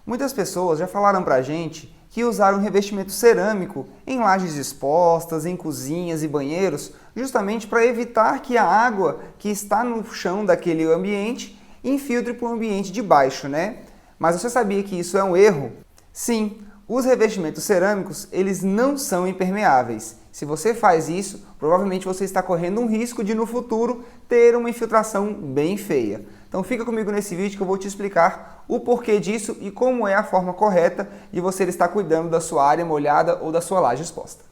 Muitas pessoas já falaram pra gente que usaram revestimento cerâmico em lajes expostas, em cozinhas e banheiros, justamente para evitar que a água que está no chão daquele ambiente infiltre para o ambiente de baixo, né? Mas você sabia que isso é um erro? Sim, os revestimentos cerâmicos, eles não são impermeáveis. Se você faz isso, provavelmente você está correndo um risco de no futuro ter uma infiltração bem feia. Então fica comigo nesse vídeo que eu vou te explicar o porquê disso e como é a forma correta de você estar cuidando da sua área molhada ou da sua laje exposta.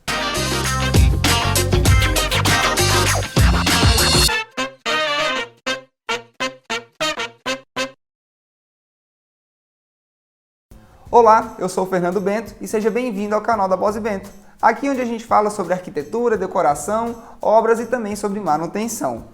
Olá, eu sou o Fernando Bento e seja bem-vindo ao canal da Bosi Bento. Aqui onde a gente fala sobre arquitetura, decoração, obras e também sobre manutenção.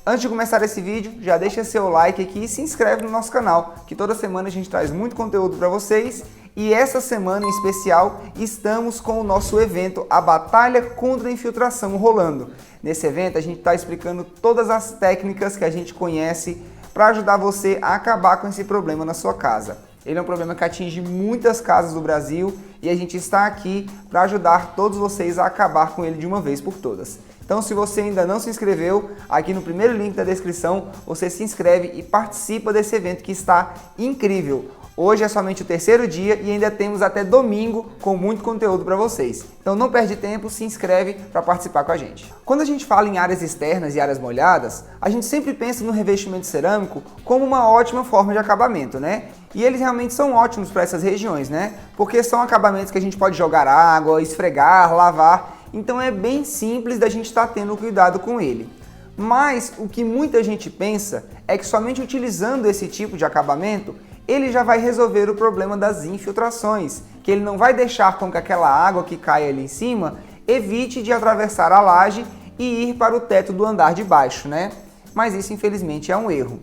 Antes de começar esse vídeo, já deixa seu like aqui e se inscreve no nosso canal, que toda semana a gente traz muito conteúdo para vocês. E essa semana em especial, estamos com o nosso evento, a Batalha contra a Infiltração, rolando. Nesse evento a gente está explicando todas as técnicas que a gente conhece para ajudar você a acabar com esse problema na sua casa. Ele é um problema que atinge muitas casas do Brasil e a gente está aqui para ajudar todos vocês a acabar com ele de uma vez por todas. Então, se você ainda não se inscreveu, aqui no primeiro link da descrição, você se inscreve e participa desse evento que está incrível. Hoje é somente o terceiro dia e ainda temos até domingo com muito conteúdo para vocês. Então não perde tempo, se inscreve para participar com a gente. Quando a gente fala em áreas externas e áreas molhadas, a gente sempre pensa no revestimento cerâmico como uma ótima forma de acabamento, né? E eles realmente são ótimos para essas regiões, né? Porque são acabamentos que a gente pode jogar água, esfregar, lavar. Então é bem simples da gente estar tendo cuidado com ele. Mas o que muita gente pensa é que somente utilizando esse tipo de acabamento ele já vai resolver o problema das infiltrações, que ele não vai deixar com que aquela água que cai ali em cima evite de atravessar a laje e ir para o teto do andar de baixo, né? Mas isso infelizmente é um erro.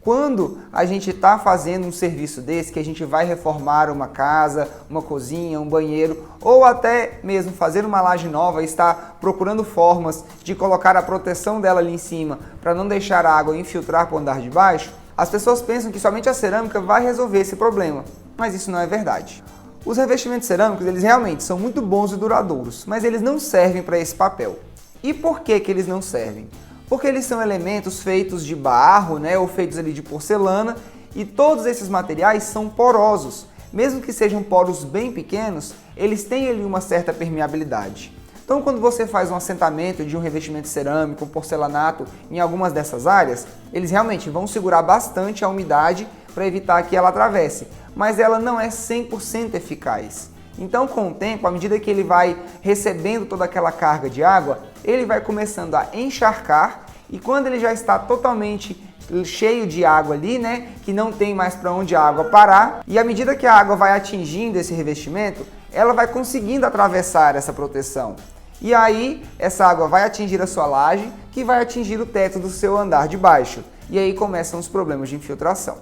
Quando a gente está fazendo um serviço desse, que a gente vai reformar uma casa, uma cozinha, um banheiro, ou até mesmo fazer uma laje nova e está procurando formas de colocar a proteção dela ali em cima para não deixar a água infiltrar para o andar de baixo, as pessoas pensam que somente a cerâmica vai resolver esse problema, mas isso não é verdade. Os revestimentos cerâmicos, eles realmente são muito bons e duradouros, mas eles não servem para esse papel. E por que que eles não servem? Porque eles são elementos feitos de barro, né, ou feitos ali de porcelana, e todos esses materiais são porosos. Mesmo que sejam poros bem pequenos, eles têm ali uma certa permeabilidade. Então, quando você faz um assentamento de um revestimento cerâmico, um porcelanato em algumas dessas áreas, eles realmente vão segurar bastante a umidade para evitar que ela atravesse, mas ela não é 100% eficaz. Então, com o tempo, à medida que ele vai recebendo toda aquela carga de água, ele vai começando a encharcar e quando ele já está totalmente cheio de água ali, né, que não tem mais para onde a água parar, e à medida que a água vai atingindo esse revestimento, ela vai conseguindo atravessar essa proteção. E aí, essa água vai atingir a sua laje, que vai atingir o teto do seu andar de baixo. E aí começam os problemas de infiltração.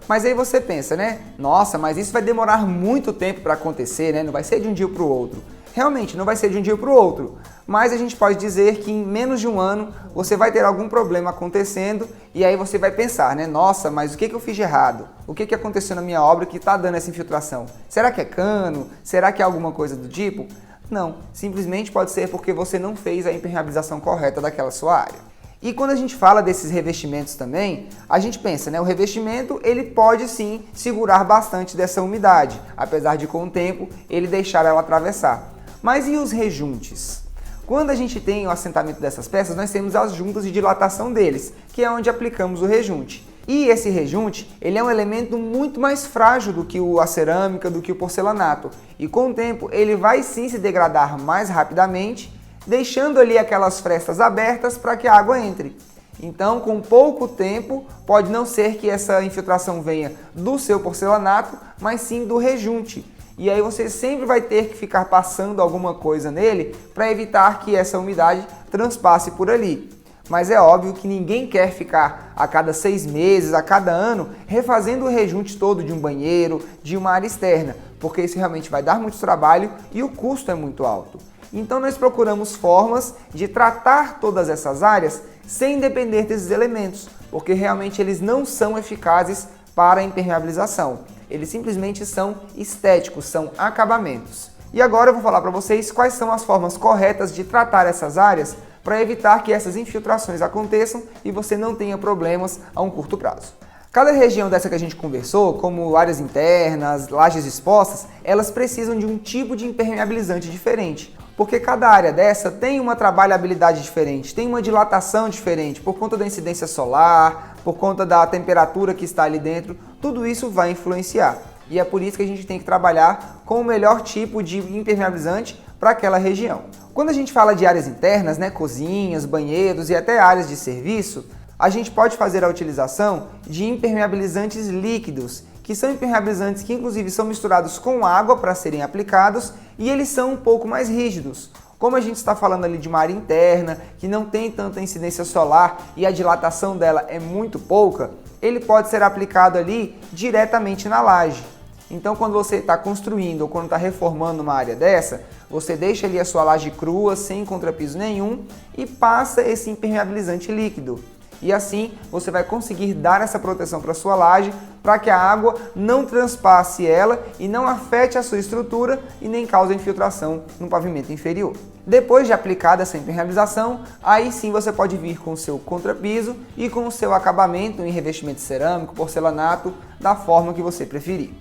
Mas aí você pensa, né? Nossa, mas isso vai demorar muito tempo para acontecer, né? Não vai ser de um dia para o outro. Realmente, não vai ser de um dia para o outro. Mas a gente pode dizer que em menos de um ano você vai ter algum problema acontecendo e aí você vai pensar, né? Nossa, mas o que eu fiz de errado? O que aconteceu na minha obra que está dando essa infiltração? Será que é cano? Será que é alguma coisa do tipo? Não, simplesmente pode ser porque você não fez a impermeabilização correta daquela sua área. E quando a gente fala desses revestimentos também, a gente pensa, né? O revestimento ele pode sim segurar bastante dessa umidade, apesar de com o tempo ele deixar ela atravessar. Mas e os rejuntes? Quando a gente tem o assentamento dessas peças, nós temos as juntas de dilatação deles, que é onde aplicamos o rejunte. E esse rejunte, ele é um elemento muito mais frágil do que a cerâmica, do que o porcelanato. E com o tempo, ele vai sim se degradar mais rapidamente, deixando ali aquelas frestas abertas para que a água entre. Então, com pouco tempo, pode não ser que essa infiltração venha do seu porcelanato, mas sim do rejunte. E aí você sempre vai ter que ficar passando alguma coisa nele para evitar que essa umidade transpasse por ali. Mas é óbvio que ninguém quer ficar a cada 6 meses, a cada ano, refazendo o rejunte todo de um banheiro, de uma área externa, porque isso realmente vai dar muito trabalho e o custo é muito alto. Então nós procuramos formas de tratar todas essas áreas sem depender desses elementos, porque realmente eles não são eficazes para a impermeabilização. eles simplesmente são estéticos, são acabamentos. E agora eu vou falar para vocês quais são as formas corretas de tratar essas áreas para evitar que essas infiltrações aconteçam e você não tenha problemas a um curto prazo. Cada região dessa que a gente conversou, como áreas internas, lajes expostas, elas precisam de um tipo de impermeabilizante diferente, porque cada área dessa tem uma trabalhabilidade diferente, tem uma dilatação diferente, por conta da incidência solar, por conta da temperatura que está ali dentro, tudo isso vai influenciar. E é por isso que a gente tem que trabalhar com o melhor tipo de impermeabilizante para aquela região. Quando a gente fala de áreas internas, cozinhas, banheiros e até áreas de serviço, a gente pode fazer a utilização de impermeabilizantes líquidos, que são impermeabilizantes que inclusive são misturados com água para serem aplicados e eles são um pouco mais rígidos. Como a gente está falando ali de uma área interna, que não tem tanta incidência solar e a dilatação dela é muito pouca, ele pode ser aplicado ali diretamente na laje. Então quando você está construindo ou quando está reformando uma área dessa, você deixa ali a sua laje crua, sem contrapiso nenhum e passa esse impermeabilizante líquido. E assim você vai conseguir dar essa proteção para a sua laje para que a água não transpasse ela e não afete a sua estrutura e nem cause infiltração no pavimento inferior. Depois de aplicada essa impermeabilização, aí sim você pode vir com o seu contrapiso e com o seu acabamento em revestimento cerâmico, porcelanato, da forma que você preferir.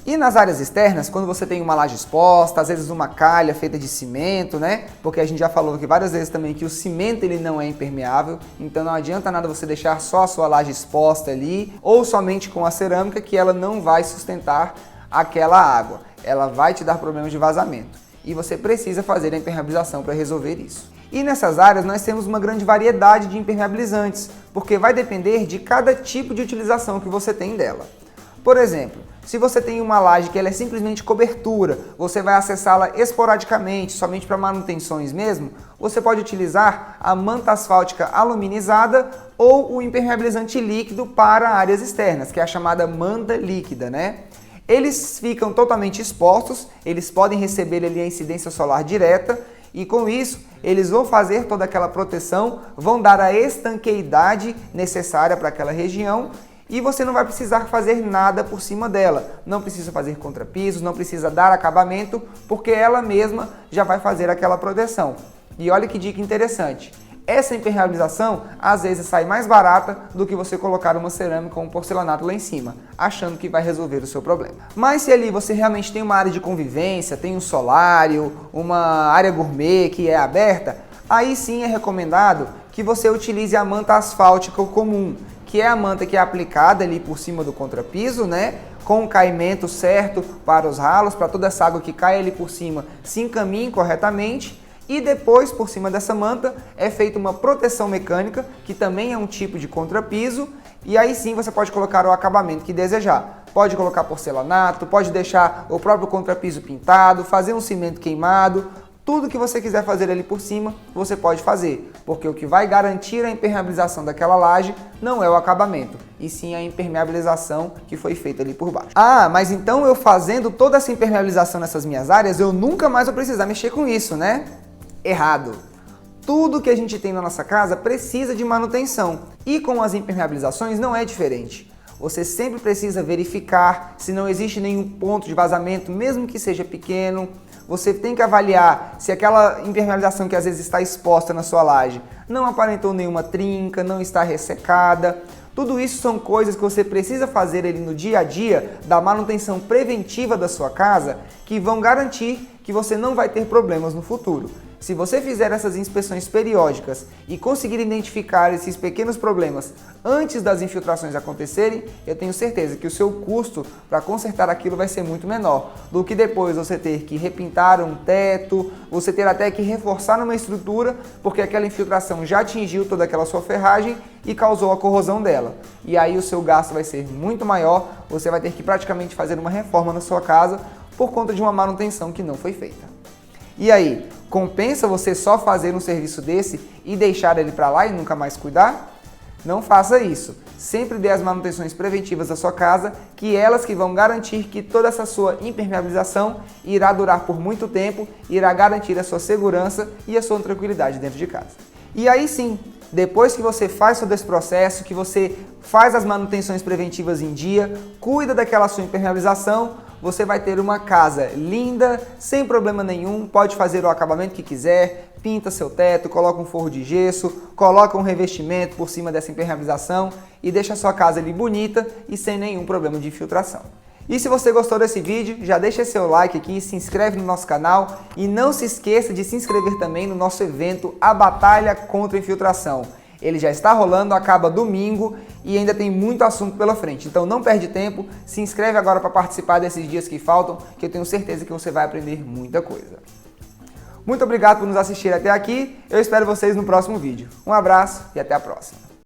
E nas áreas externas, quando você tem uma laje exposta, às vezes uma calha feita de cimento, porque a gente já falou aqui várias vezes também que o cimento ele não é impermeável, então não adianta nada você deixar só a sua laje exposta ali, ou somente com a cerâmica, que ela não vai sustentar aquela água, ela vai te dar problemas de vazamento. E você precisa fazer a impermeabilização para resolver isso. E nessas áreas nós temos uma grande variedade de impermeabilizantes, porque vai depender de cada tipo de utilização que você tem dela. Por exemplo, se você tem uma laje que ela é simplesmente cobertura, você vai acessá-la esporadicamente, somente para manutenções mesmo, você pode utilizar a manta asfáltica aluminizada ou o impermeabilizante líquido para áreas externas, que é a chamada manta líquida, Eles ficam totalmente expostos, eles podem receber ali a incidência solar direta e com isso eles vão fazer toda aquela proteção, vão dar a estanqueidade necessária para aquela região e você não vai precisar fazer nada por cima dela. Não precisa fazer contrapisos, não precisa dar acabamento, porque ela mesma já vai fazer aquela proteção. E olha que dica interessante. Essa impermeabilização às vezes sai mais barata do que você colocar uma cerâmica ou um porcelanato lá em cima, achando que vai resolver o seu problema. Mas se ali você realmente tem uma área de convivência, tem um solário, uma área gourmet que é aberta, aí sim é recomendado que você utilize a manta asfáltica comum, que é a manta que é aplicada ali por cima do contrapiso, com o caimento certo para os ralos, para toda essa água que cai ali por cima se encaminhe corretamente. E depois, por cima dessa manta, é feita uma proteção mecânica, que também é um tipo de contrapiso, e aí sim você pode colocar o acabamento que desejar. Pode colocar porcelanato, pode deixar o próprio contrapiso pintado, fazer um cimento queimado, tudo que você quiser fazer ali por cima, você pode fazer, porque o que vai garantir a impermeabilização daquela laje não é o acabamento, e sim a impermeabilização que foi feita ali por baixo. Ah, mas então eu fazendo toda essa impermeabilização nessas minhas áreas, eu nunca mais vou precisar mexer com isso, Errado! Tudo que a gente tem na nossa casa precisa de manutenção, e com as impermeabilizações não é diferente. Você sempre precisa verificar se não existe nenhum ponto de vazamento, mesmo que seja pequeno. Você tem que avaliar se aquela impermeabilização que às vezes está exposta na sua laje não aparentou nenhuma trinca, não está ressecada. Tudo isso são coisas que você precisa fazer ali no dia a dia da manutenção preventiva da sua casa que vão garantir que você não vai ter problemas no futuro. Se você fizer essas inspeções periódicas e conseguir identificar esses pequenos problemas antes das infiltrações acontecerem, eu tenho certeza que o seu custo para consertar aquilo vai ser muito menor do que depois você ter que repintar um teto, você ter até que reforçar numa estrutura porque aquela infiltração já atingiu toda aquela sua ferragem e causou a corrosão dela. E aí o seu gasto vai ser muito maior, você vai ter que praticamente fazer uma reforma na sua casa por conta de uma manutenção que não foi feita. E aí, compensa você só fazer um serviço desse e deixar ele para lá e nunca mais cuidar? Não faça isso. Sempre dê as manutenções preventivas da sua casa, que elas que vão garantir que toda essa sua impermeabilização irá durar por muito tempo, irá garantir a sua segurança e a sua tranquilidade dentro de casa. E aí sim, depois que você faz todo esse processo, que você faz as manutenções preventivas em dia, cuida daquela sua impermeabilização, você vai ter uma casa linda, sem problema nenhum, pode fazer o acabamento que quiser, pinta seu teto, coloca um forro de gesso, coloca um revestimento por cima dessa impermeabilização e deixa a sua casa ali bonita e sem nenhum problema de infiltração. E se você gostou desse vídeo, já deixa seu like aqui, se inscreve no nosso canal e não se esqueça de se inscrever também no nosso evento A Batalha contra a Infiltração. Ele já está rolando, acaba domingo e ainda tem muito assunto pela frente. Então não perde tempo, se inscreve agora para participar desses dias que faltam, que eu tenho certeza que você vai aprender muita coisa. Muito obrigado por nos assistir até aqui, eu espero vocês no próximo vídeo. Um abraço e até a próxima.